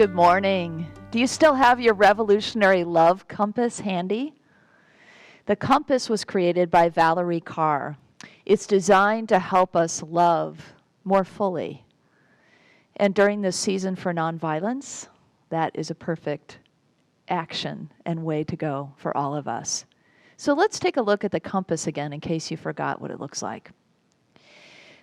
Good morning. Do you still have your revolutionary love compass handy? The compass was created by Valerie Carr. It's designed to help us love more fully. And during this season for nonviolence, that is a perfect action and way to go for all of us. So let's take a look at the compass again in case you forgot what it looks like.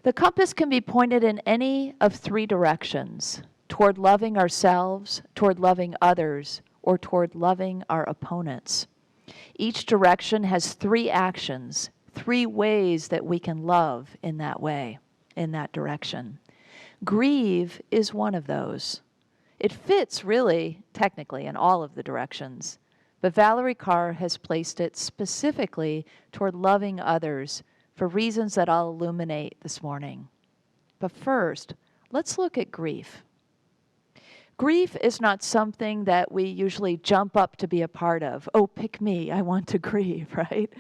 The compass can be pointed in any of three directions: toward loving ourselves, toward loving others, or toward loving our opponents. Each direction has three actions, three ways that we can love in that way, in that direction. Grieve is one of those. It fits really, technically, in all of the directions, but Valerie Carr has placed it specifically toward loving others for reasons that I'll illuminate this morning. But first, let's look at grief. Grief is not something that we usually jump up to be a part of. Oh, pick me, I want to grieve, right?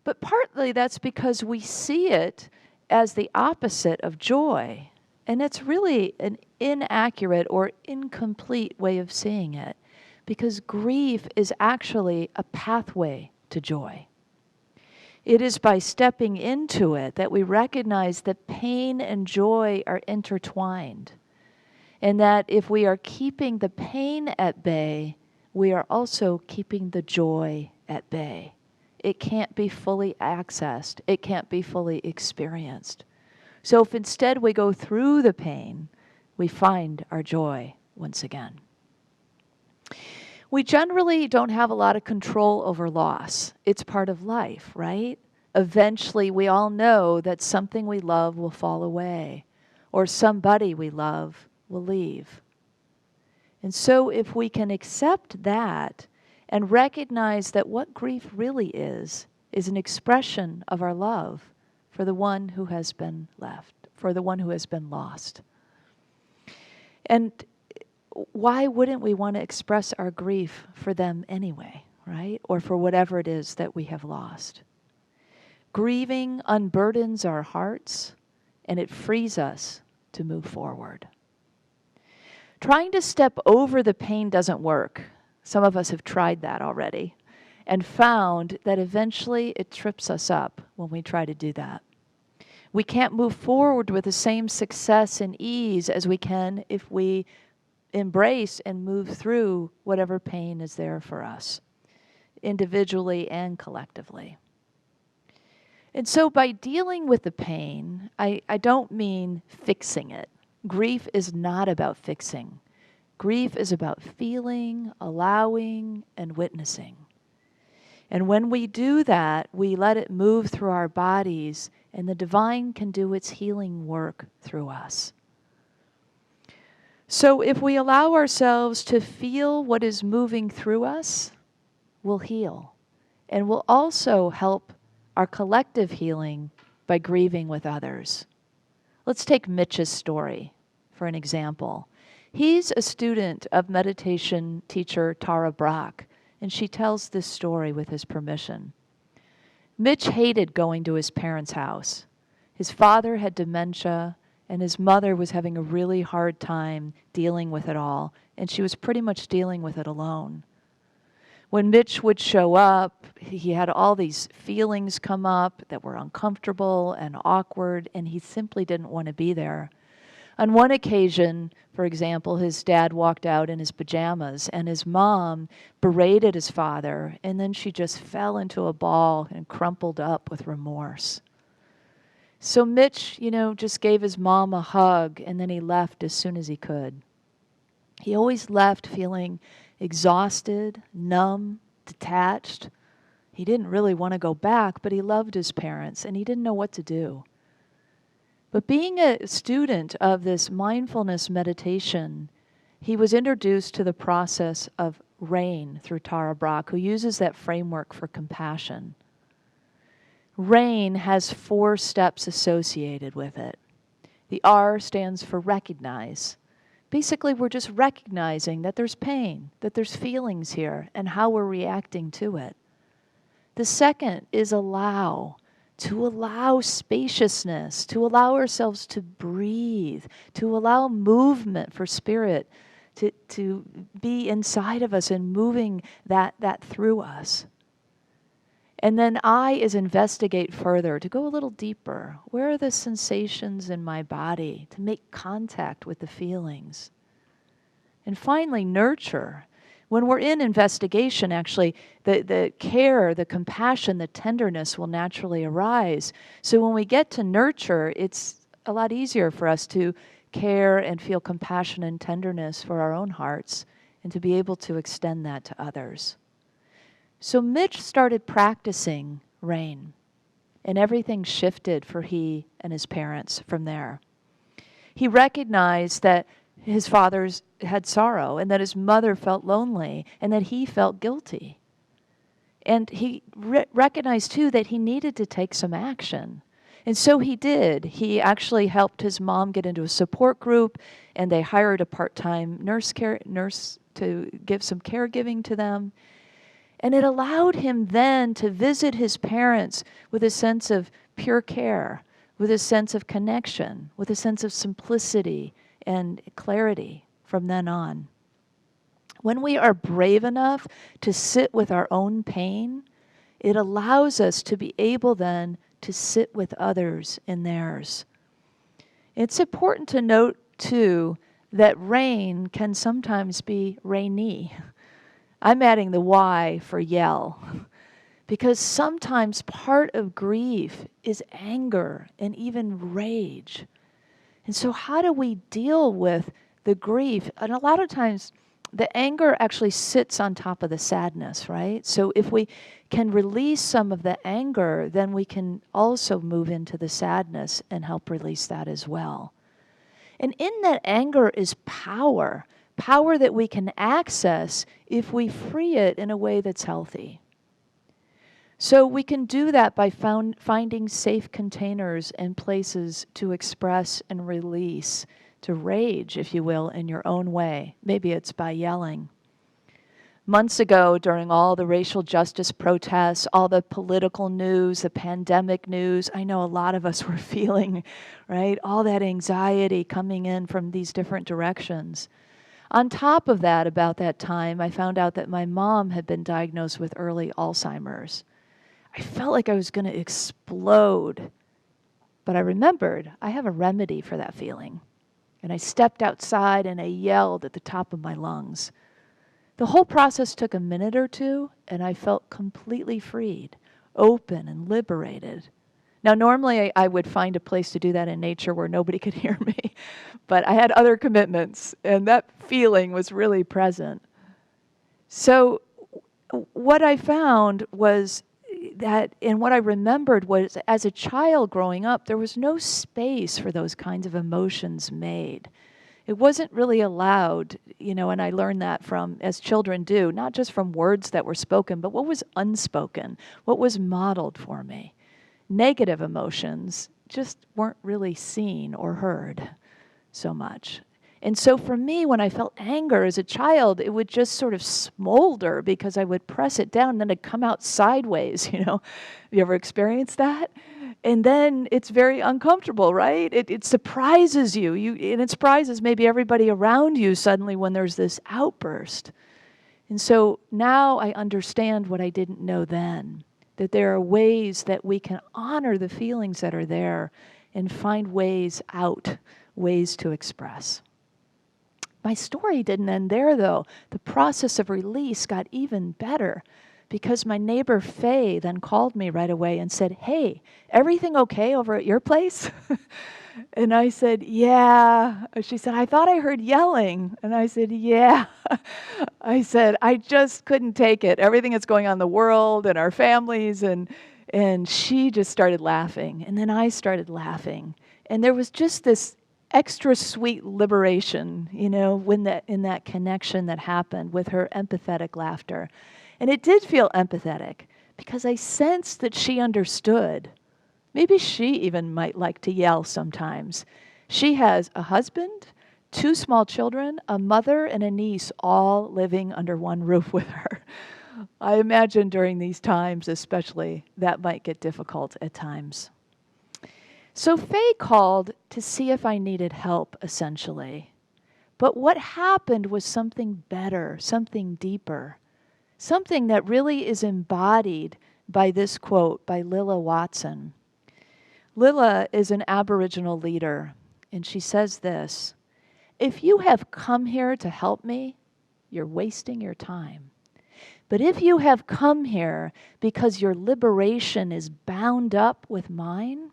But partly that's because we see it as the opposite of joy. And it's really an inaccurate or incomplete way of seeing it, because grief is actually a pathway to joy. It is by stepping into it that we recognize that pain and joy are intertwined. And that if we are keeping the pain at bay, we are also keeping the joy at bay. It can't be fully accessed. It can't be fully experienced. So if instead we go through the pain, we find our joy once again. We generally don't have a lot of control over loss. It's part of life, right? Eventually, we all know that something we love will fall away, or somebody we love will leave. And so if we can accept that and recognize that what grief really is an expression of our love for the one who has been left, for the one who has been lost. And why wouldn't we want to express our grief for them anyway, right? Or for whatever it is that we have lost. Grieving unburdens our hearts, and it frees us to move forward. Trying to step over the pain doesn't work. Some of us have tried that already and found that eventually it trips us up when we try to do that. We can't move forward with the same success and ease as we can if we embrace and move through whatever pain is there for us, individually and collectively. And so by dealing with the pain, I don't mean fixing it. Grief is not about fixing. Grief is about feeling, allowing, and witnessing. And when we do that, we let it move through our bodies, and the divine can do its healing work through us. So if we allow ourselves to feel what is moving through us, we'll heal. And we'll also help our collective healing by grieving with others. Let's take Mitch's story for an example. He's a student of meditation teacher Tara Brach, and she tells this story with his permission. Mitch hated going to his parents' house. His father had dementia, and his mother was having a really hard time dealing with it all, and she was pretty much dealing with it alone. When Mitch would show up, he had all these feelings come up that were uncomfortable and awkward, and he simply didn't want to be there. On one occasion, for example, his dad walked out in his pajamas, and his mom berated his father, and then she just fell into a ball and crumpled up with remorse. So Mitch, just gave his mom a hug, and then he left as soon as he could. He always left feeling exhausted, numb, detached. He didn't really want to go back, but he loved his parents, and he didn't know what to do. But being a student of this mindfulness meditation, he was introduced to the process of RAIN through Tara Brach, who uses that framework for compassion. RAIN has 4 steps associated with it. The R stands for recognize. Basically, we're just recognizing that there's pain, that there's feelings here, and how we're reacting to it. The second is allow. To allow spaciousness, to allow ourselves to breathe, to allow movement for spirit to be inside of us and moving that through us. And then I is investigate further, to go a little deeper. Where are the sensations in my body? To make contact with the feelings. And finally, nurture. When we're in investigation, actually, the care, the compassion, the tenderness will naturally arise. So when we get to nurture, it's a lot easier for us to care and feel compassion and tenderness for our own hearts and to be able to extend that to others. So Mitch started practicing rain, and everything shifted for he and his parents from there. He recognized that his father's had sorrow, and that his mother felt lonely, and that he felt guilty. And he recognized, too, that he needed to take some action. And so he did. He actually helped his mom get into a support group, and they hired a part-time nurse to give some caregiving to them. And it allowed him then to visit his parents with a sense of pure care, with a sense of connection, with a sense of simplicity and clarity from then on. When we are brave enough to sit with our own pain, it allows us to be able then to sit with others in theirs. It's important to note, too, that rain can sometimes be rainy. I'm adding the Y for yell, because sometimes part of grief is anger and even rage. And so how do we deal with the grief? And a lot of times the anger actually sits on top of the sadness, right? So if we can release some of the anger, then we can also move into the sadness and help release that as well. And in that anger is power that we can access if we free it in a way that's healthy. So we can do that by finding safe containers and places to express and release, to rage, if you will, in your own way. Maybe it's by yelling. Months ago, during all the racial justice protests, all the political news, the pandemic news, I know a lot of us were feeling, right, all that anxiety coming in from these different directions. On top of that, about that time, I found out that my mom had been diagnosed with early Alzheimer's. I felt like I was going to explode, but I remembered I have a remedy for that feeling. And I stepped outside and I yelled at the top of my lungs. The whole process took a minute or two, and I felt completely freed, open and liberated. Now, normally I would find a place to do that in nature where nobody could hear me, but I had other commitments, and that feeling was really present. So what I found was that, and what I remembered was, as a child growing up, there was no space for those kinds of emotions made. It wasn't really allowed, and I learned that from, as children do, not just from words that were spoken, but what was unspoken, what was modeled for me. Negative emotions just weren't really seen or heard so much. And so for me, when I felt anger as a child, it would just sort of smolder because I would press it down and then it'd come out sideways, Have you ever experienced that? And then it's very uncomfortable, right? It surprises you. And it surprises maybe everybody around you suddenly when there's this outburst. And so now I understand what I didn't know then, that there are ways that we can honor the feelings that are there and find ways out, ways to express. My story didn't end there, though. The process of release got even better because my neighbor Faye then called me right away and said, "Hey, everything okay over at your place?" And I said, "Yeah." She said, "I thought I heard yelling." And I said, "Yeah." I said, "I just couldn't take it. Everything that's going on in the world and our families." And she just started laughing. And then I started laughing. And there was just this extra sweet liberation, when in that connection that happened with her empathetic laughter. And it did feel empathetic because I sensed that she understood. Maybe she even might like to yell sometimes. She has a husband, 2 small children, a mother, and a niece all living under one roof with her. I imagine during these times especially, that might get difficult at times. So Faye called to see if I needed help, essentially. But what happened was something better, something deeper, something that really is embodied by this quote by Lilla Watson. Lilla is an Aboriginal leader, and she says this: "If you have come here to help me, you're wasting your time. But if you have come here because your liberation is bound up with mine,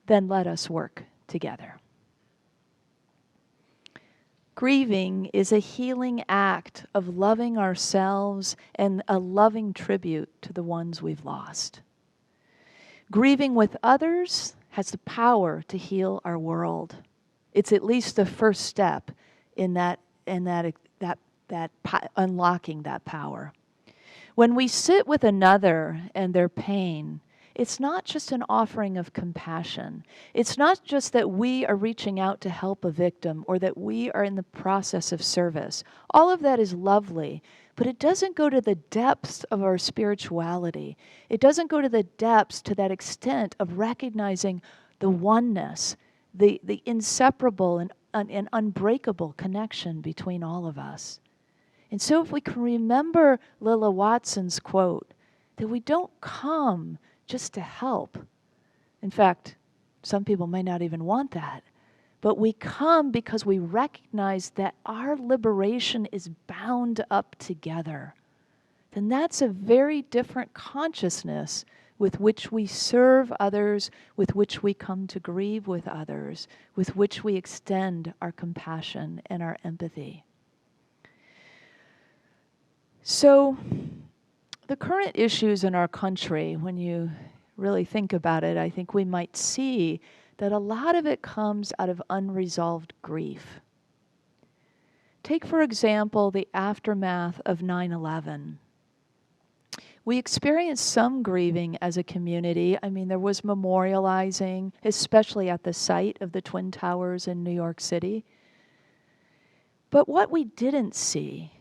then let us work together." Grieving is a healing act of loving ourselves and a loving tribute to the ones we've lost. Grieving with others has the power to heal our world. It's at least the first step in unlocking that power. When we sit with another and their pain, it's not just an offering of compassion. It's not just that we are reaching out to help a victim or that we are in the process of service. All of that is lovely, but it doesn't go to the depths of our spirituality. It doesn't go to the depths to that extent of recognizing the oneness, the inseparable and unbreakable connection between all of us. And so if we can remember Lilla Watson's quote, that we don't come just to help. In fact, some people may not even want that. But we come because we recognize that our liberation is bound up together. Then that's a very different consciousness with which we serve others, with which we come to grieve with others, with which we extend our compassion and our empathy. So, the current issues in our country, when you really think about it, I think we might see that a lot of it comes out of unresolved grief. Take, for example, the aftermath of 9/11. We experienced some grieving as a community. I mean, there was memorializing, especially at the site of the Twin Towers in New York City. But what we didn't see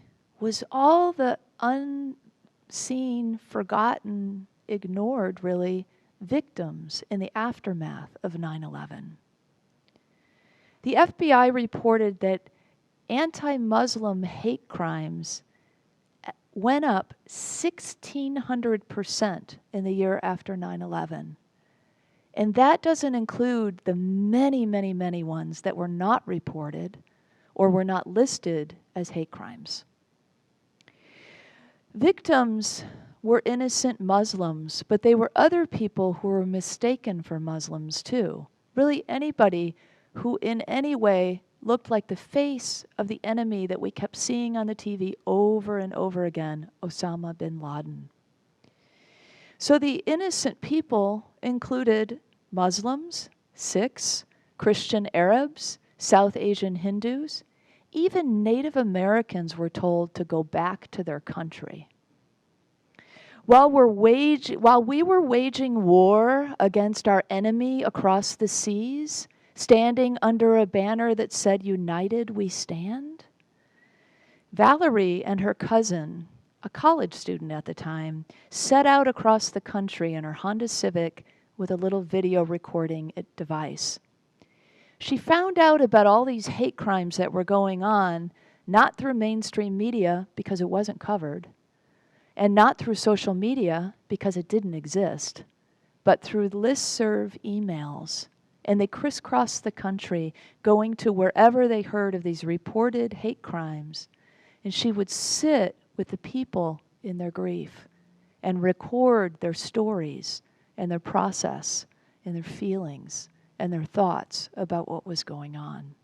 was all the unseen, forgotten, ignored, really, victims in the aftermath of 9/11. The FBI reported that anti-Muslim hate crimes went up 1,600% in the year after 9/11. And that doesn't include the many, many, many ones that were not reported or were not listed as hate crimes. Victims were innocent Muslims, but they were other people who were mistaken for Muslims too. Really anybody who in any way looked like the face of the enemy that we kept seeing on the TV over and over again, Osama bin Laden. So the innocent people included Muslims, Sikhs, Christian Arabs, South Asian Hindus. Even Native Americans were told to go back to their country. While we were waging war against our enemy across the seas, standing under a banner that said, "United we stand," Valerie and her cousin, a college student at the time, set out across the country in her Honda Civic with a little video recording device. She found out about all these hate crimes that were going on, not through mainstream media because it wasn't covered, and not through social media because it didn't exist, but through listserv emails. And they crisscrossed the country, going to wherever they heard of these reported hate crimes. And she would sit with the people in their grief and record their stories and their process and their feelings and their thoughts about what was going on.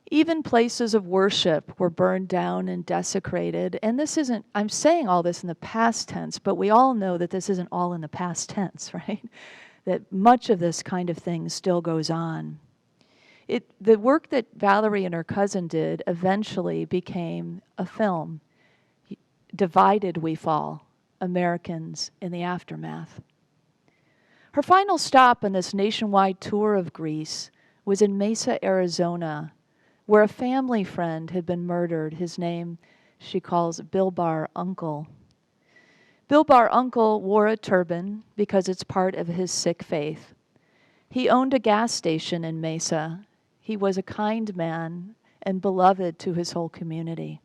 Even places of worship were burned down and desecrated. And this isn't, I'm saying all this in the past tense, but we all know that this isn't all in the past tense, right? That much of this kind of thing still goes on. The work that Valerie and her cousin did eventually became a film, Divided We Fall, Americans in the Aftermath. Her final stop on this nationwide tour of Greece was in Mesa, Arizona, where a family friend had been murdered. His name, she calls Bilbar Uncle. Bilbar Uncle wore a turban because it's part of his Sikh faith. He owned a gas station in Mesa, He was a kind man and beloved to his whole community.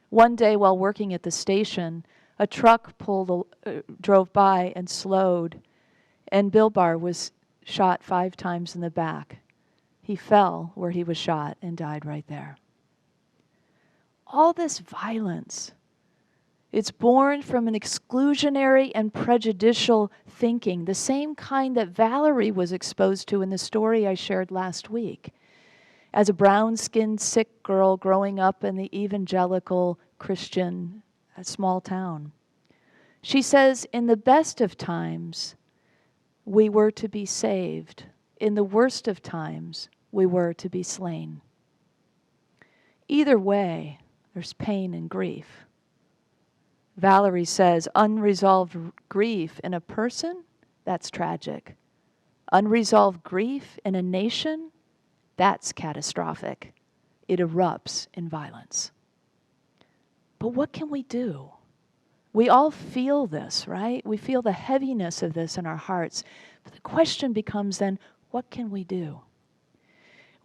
One day while working at the station, a truck drove by and slowed, and Bilbar was shot 5 times in the back. He fell where he was shot and died right there. All this violence, it's born from an exclusionary and prejudicial thinking, the same kind that Valerie was exposed to in the story I shared last week. As a brown-skinned, sick girl growing up in the evangelical Christian small town. She says, in the best of times, we were to be saved. In the worst of times, we were to be slain. Either way, there's pain and grief. Valerie says, unresolved grief in a person, that's tragic. Unresolved grief in a nation, that's catastrophic. It erupts in violence. But what can we do? We all feel this, right? We feel the heaviness of this in our hearts. But the question becomes then, what can we do?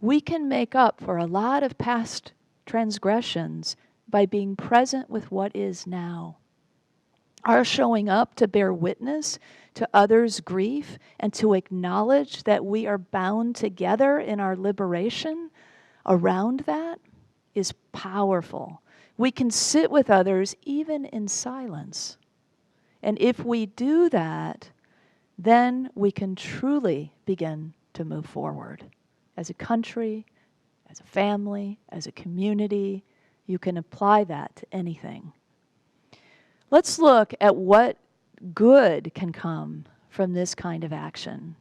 We can make up for a lot of past transgressions by being present with what is now. Our showing up to bear witness to others' grief and to acknowledge that we are bound together in our liberation around that is powerful. We can sit with others even in silence. And if we do that, then we can truly begin to move forward. As a country, as a family, as a community, you can apply that to anything. Let's look at what good can come from this kind of action.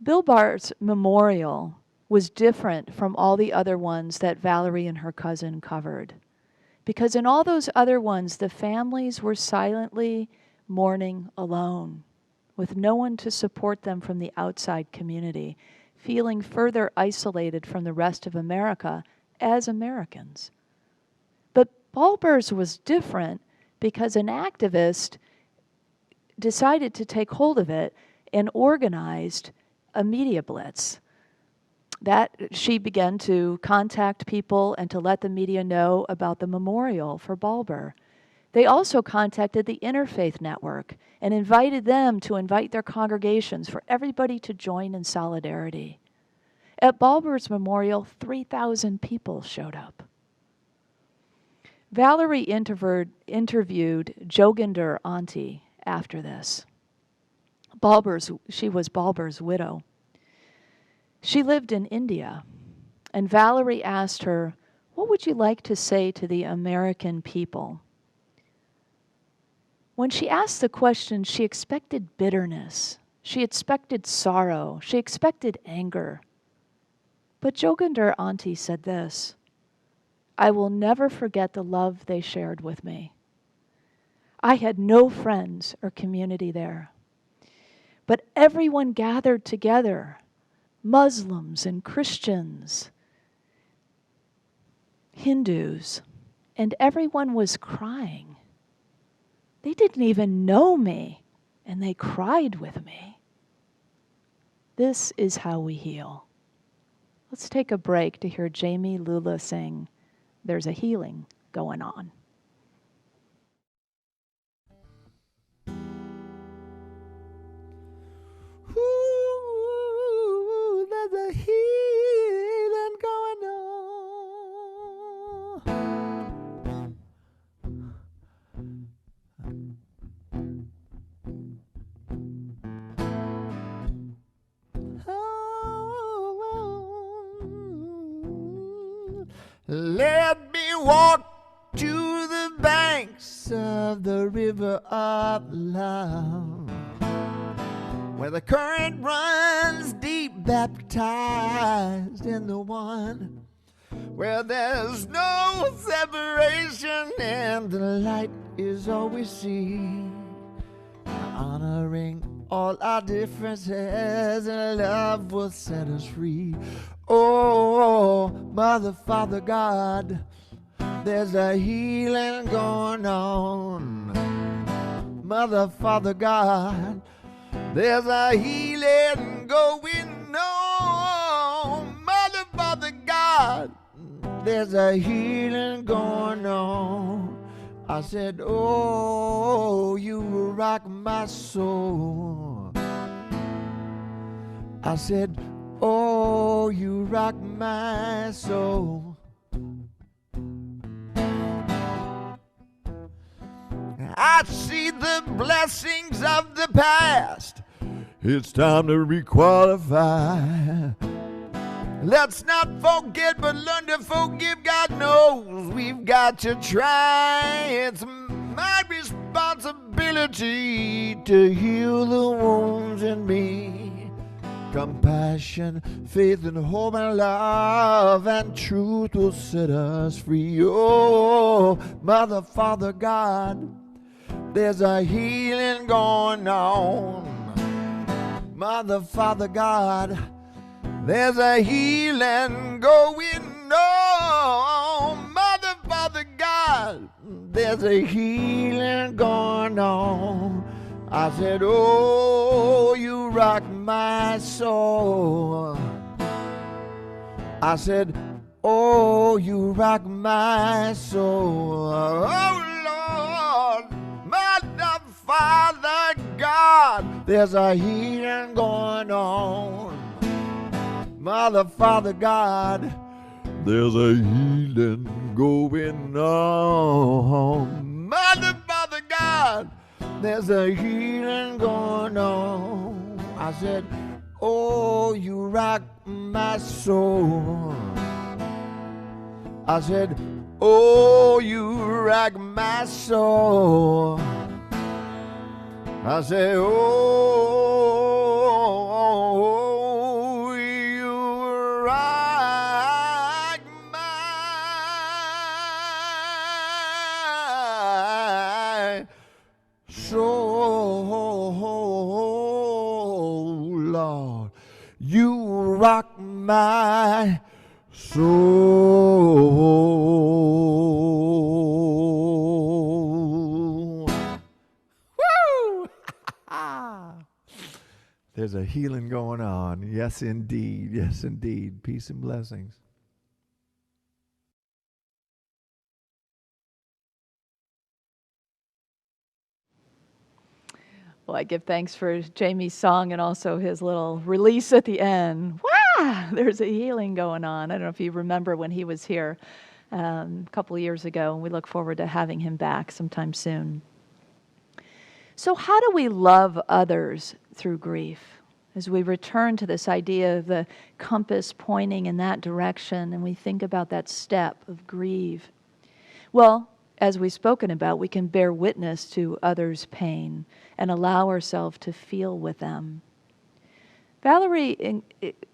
Bilbar's memorial was different from all the other ones that Valerie and her cousin covered. Because in all those other ones, the families were silently mourning alone, with no one to support them from the outside community, feeling further isolated from the rest of America as Americans. But Bilbar's was different because an activist decided to take hold of it and organized a media blitz. That she began to contact people and to let the media know about the memorial for Bilbar. They also contacted the Interfaith Network and invited them to invite their congregations for everybody to join in solidarity. At Bilbar's memorial, 3,000 people showed up. Valerie interviewed Joginder Auntie after this. She was Bilbar's widow. She lived in India, and Valerie asked her, "What would you like to say to the American people?" When she asked the question, she expected bitterness. She expected sorrow. She expected anger. But Joginder Auntie said this, "I will never forget the love they shared with me. I had no friends or community there, but everyone gathered together, Muslims and Christians, Hindus, and everyone was crying. They didn't even know me, and they cried with me." This is how we heal. Let's take a break to hear Jamie Lula sing, "There's a Healing Going On." Ooh, there's a healing going on. Oh, let me walk to the banks of the river of love, where the current runs deep, baptized in the one, where there's no separation and the light is all we see, honoring all our differences, and love will set us free. Oh, Mother, Father, God, there's a healing going on. Mother, Father, God, there's a healing going on. there's a healing going on. I said, oh, you rock my soul. I said, oh, you rock my soul. I see the blessings of the past. It's time to requalify. Let's not forget, but learn to forgive. God knows we've got to try. It's my responsibility to heal the wounds in me. Compassion, faith, and hope, and love, and truth will set us free. Oh, Mother, Father, God, there's a healing going on. Mother, Father, God, there's a healing going on. Mother, Father, God, there's a healing going on. I said, oh, you rock my soul. I said, oh, you rock my soul. Oh, Lord, Mother, Father, God, there's a healing going on. Mother, Father, God, there's a healing going on. Mother, Father, God, there's a healing going on. I said, oh, you rock my soul. I said, oh, you rock my soul. I said, oh, you rock my soul, Lord. You rock my soul. Woo! There's a healing going on. Yes, indeed. Yes, indeed. Peace and blessings. Well, I give thanks for Jamie's song and also his little release at the end. Wow, there's a healing going on. I don't know if you remember when he was here a couple of years ago, and we look forward to having him back sometime soon. So how do we love others through grief? As we return to this idea of the compass pointing in that direction, and we think about that step of grieve. Well, as we've spoken about, we can bear witness to others' pain and allow ourselves to feel with them. Valerie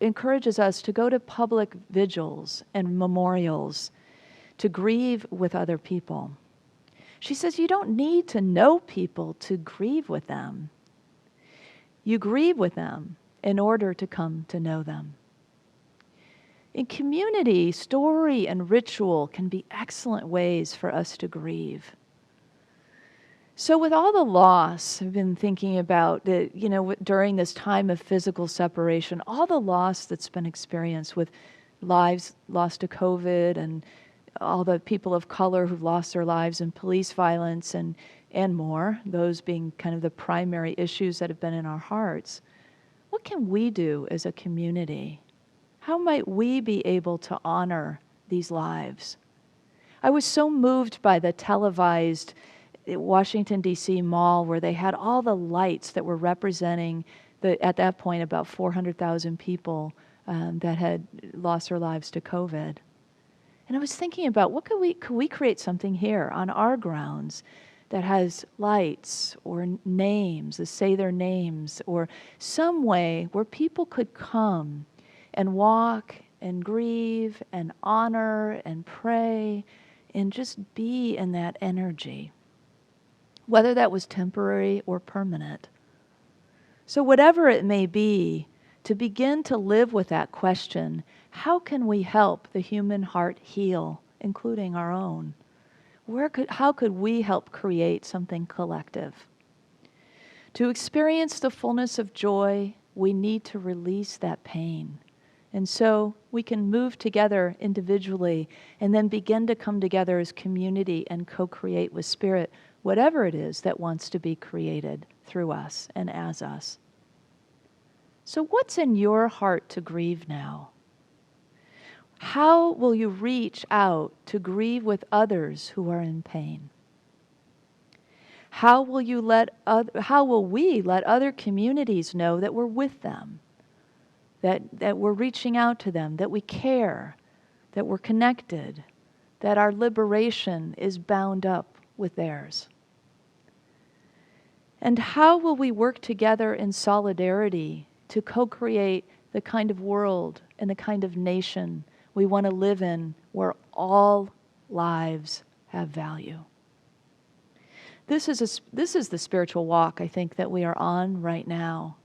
encourages us to go to public vigils and memorials to grieve with other people. She says you don't need to know people to grieve with them. You grieve with them in order to come to know them. In community, story and ritual can be excellent ways for us to grieve. So with all the loss, I've been thinking about, during this time of physical separation, all the loss that's been experienced with lives lost to COVID and all the people of color who've lost their lives in police violence and more, those being kind of the primary issues that have been in our hearts. What can we do as a community? How might we be able to honor these lives? I was so moved by the televised Washington, D.C. mall where they had all the lights that were representing, at that point, about 400,000 people that had lost their lives to COVID. And I was thinking about could we create something here on our grounds that has lights or names, that say their names, or some way where people could come and walk and grieve and honor and pray and just be in that energy, whether that was temporary or permanent. So whatever it may be, to begin to live with that question, how can we help the human heart heal, including our own? How could we help create something collective? To experience the fullness of joy, we need to release that pain And so we can move together individually and then begin to come together as community and co-create with Spirit whatever it is that wants to be created through us and as us. So what's in your heart to grieve now? How will you reach out to grieve with others who are in pain? How will we let other communities know that we're with them, that we're reaching out to them, that we care, that we're connected, that our liberation is bound up with theirs? And how will we work together in solidarity to co-create the kind of world and the kind of nation we want to live in, where all lives have value? This is the spiritual walk, I think, that we are on right now.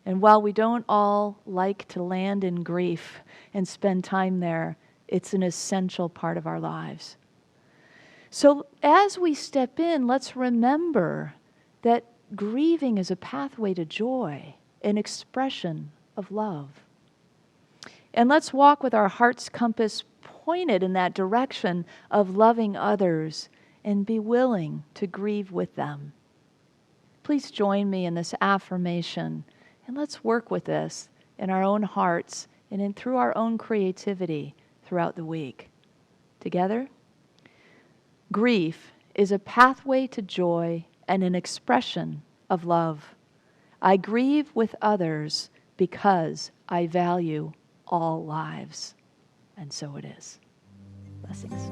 And while we don't all like to land in grief and spend time there, it's an essential part of our lives. So as we step in, let's remember that grieving is a pathway to joy, an expression of love. And let's walk with our heart's compass pointed in that direction of loving others and be willing to grieve with them. Please join me in this affirmation, and let's work with this in our own hearts and through our own creativity throughout the week. Together? Grief is a pathway to joy and an expression of love. I grieve with others because I value all lives. And so it is. Blessings.